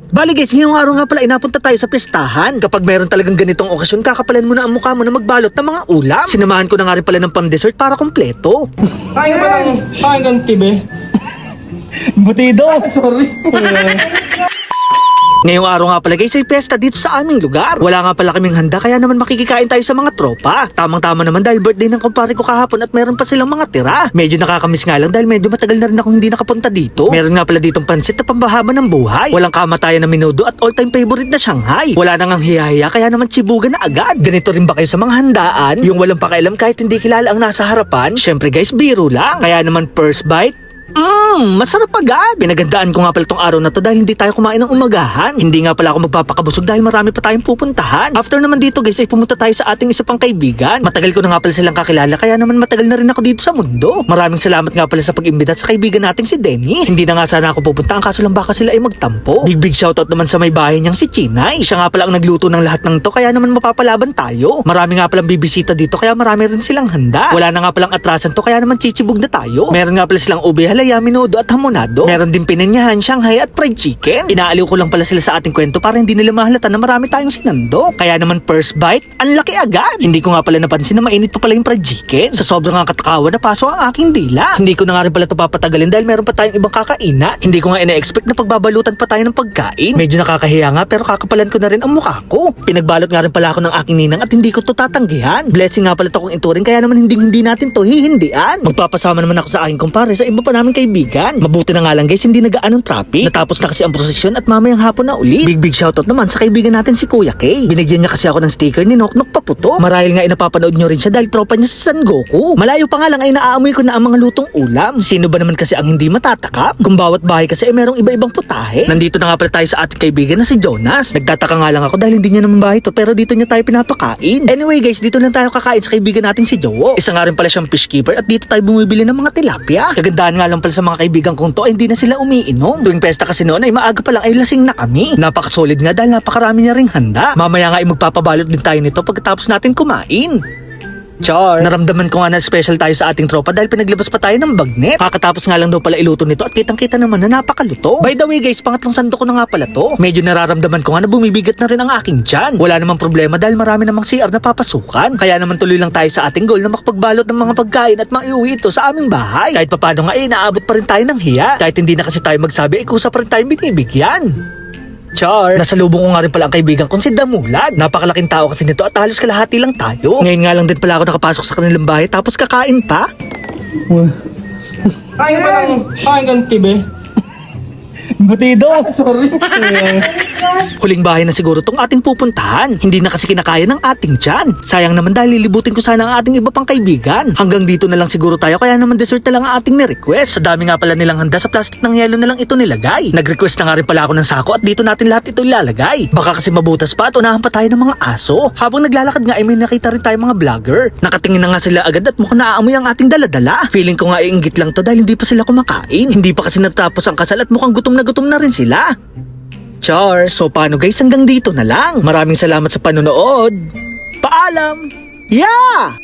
Bali guys, ngayong araw nga pala inapunta tayo sa pistahan. Kapag meron talagang ganitong okasyon, kakapalan mo na ang mukha mo na magbalot ng mga ulam. Sinamahan ko na nga rin pala ng pang-dessert para kompleto. Kain kang tibe. Butido! Sorry. Ngayong araw nga pala guys ay pesta dito sa aming lugar. Wala nga pala kaming handa kaya naman makikikain tayo sa mga tropa. Tamang-tama naman dahil birthday ng kumpare ko kahapon at meron pa silang mga tira. Medyo nakakamiss nga lang dahil medyo matagal na rin akong hindi nakapunta dito. Meron nga pala ditong pansit na pambahama ng buhay. Walang kamatayan na menudo at all-time favorite na Shanghai. Wala nang ang hiya-hiya kaya naman chibugan na agad. Ganito rin ba kayo sa mga handaan? Yung walang pakialam kahit hindi kilala ang nasa harapan? Syempre guys, biro lang. Kaya naman first bite. Masarap agad. Pinagandaan ko nga pala tong araw na to dahil hindi tayo kumain ng umagahan. Hindi nga pala ako magpapakabusog dahil marami pa tayong pupuntahan. After naman dito guys ay pumunta tayo sa ating isa pang kaibigan. Matagal ko na nga pala silang kakilala kaya naman matagal na rin ako dito sa mundo. Maraming salamat nga pala sa pag-imbita sa kaibigan nating si Dennis. Hindi na nga sana ako pupunta ang kaso lang baka sila ay magtampo. Big shoutout naman sa may bahay niyang si Chinay. Siya nga pala ang nagluto ng lahat ng to kaya naman mapapalaban tayo. Marami nga palang bibisita dito kaya marami rin silang handa. Wala na nga palang atrasan to kaya naman chichibog na tayo. Meron nga pala silang ube halaya, minudo at hamonado. Meron din pinanyahan, Shanghai at fried chicken. Inaaliw ko lang pala sila sa ating kwento para hindi nila mahalata na marami tayong sinando. Kaya naman first bite, ang laki agad. Hindi ko nga pala napansin na mainit pa pala yung fried chicken. Sa sobrang nga katakawan na paso ang aking dila. Hindi ko na nga rin pala ito papatagalin dahil meron pa tayong ibang kakainan. Hindi ko nga ina-expect na pagbabalutan pa tayo ng pagkain. Medyo nakakahiya nga pero kakapalan ko na rin ang mukha ko. Pinagbalot nga rin pala ako ng aking ninang at hindi ko to tatanggihan. Blessing nga pala ito kung ituring kaya naman hindi natin to hihindian. Magpapasama naman ako sa aking kumpare sa iba pa namin kaibigan. Mabuti na nga lang guys, hindi nagaanong traffic. Natapos na kasi ang prosesyon at mamayang hapon na ulit. Big shoutout naman sa kaibigan natin si Kuya Kay. Binigyan niya kasi ako ng sticker ni Noknok Paputo. Marahil nga napapanood nyo rin siya dahil tropa niya si San Goku. Malayo pa nga lang ay naaamoy ko na ang mga lutong ulam. Sino ba naman kasi ang hindi matatakap? Kung bawat bahay kasi ay merong iba-ibang putahe. Nandito na nga pala tayo sa ating kaibigan na si Jonas. Nagtataka nga lang ako dahil hindi niya naman bahay to pero dito niya tayo pinapakain. Anyway guys, dito lang tayo kakain sa kaibigan natin si Jowo. Isa nga rin pala siyang fish keeper at dito tayo bumibili ng mga tilapia. Kagandaan nga lang pala sa mga kaibigan kong to ay hindi na sila umiinom. Tuwing pesta kasi noon ay maaga pa lang ay lasing na kami. Napakasolid nga dahil napakarami niya ring handa. Mamaya nga ay magpapabalot din tayo nito pagkatapos natin kumain. Char! Naramdaman ko nga na special tayo sa ating tropa dahil pinaglabas pa tayo ng bagnet. Kakatapos nga lang daw pala iluto nito at kitang-kita naman na napakaluto. By the way guys, pangatlong sando ko na nga pala to. Medyo nararamdaman ko nga na bumibigat na rin ang aking tiyan. Wala namang problema dahil marami namang CR na papasukan. Kaya naman tuloy lang tayo sa ating goal na makapagbalot ng mga pagkain at maiuwi ito sa aming bahay. Kahit papano nga naabot pa rin tayo ng hiya. Kahit hindi na kasi tayo magsabi, kusa pa rin tayong binibigyan. Char! Nasalubong ko nga rin pala ang kaibigan kong si Damulag. Napakalaking tao kasi nito at halos kalahati lang tayo. Ngayon nga lang din pala ako nakapasok sa kanilang bahay tapos kakain pa. Kain kang tibe. Butido! Sorry. Huling bahay na siguro tong ating pupuntahan. Hindi na kasi kinakaya ng ating tiyan. Sayang naman dahil lilibutin ko sana ang ating iba pang kaibigan. Hanggang dito na lang siguro tayo kaya naman dessert na lang ang ating ni-request. Sa dami nga pala nilang handa sa plastic ng yelo na lang ito nilagay. Nag-request na nga rin pala ako ng sako at dito natin lahat ito ilalagay. Baka kasi mabutas pa at unahan pa tayo ng mga aso. Habang naglalakad nga ay may nakita rin tayo mga vlogger. Nakatingin na nga sila agad at mukhang naaamoy ang ating daladala. Feeling ko nga iinggit lang to dahil hindi pa sila kumakain. Hindi pa kasi natapos ang kasal at mukhang gutom na rin sila. Char! So paano guys, hanggang dito na lang. Maraming salamat sa panonood. Paalam! Yeah!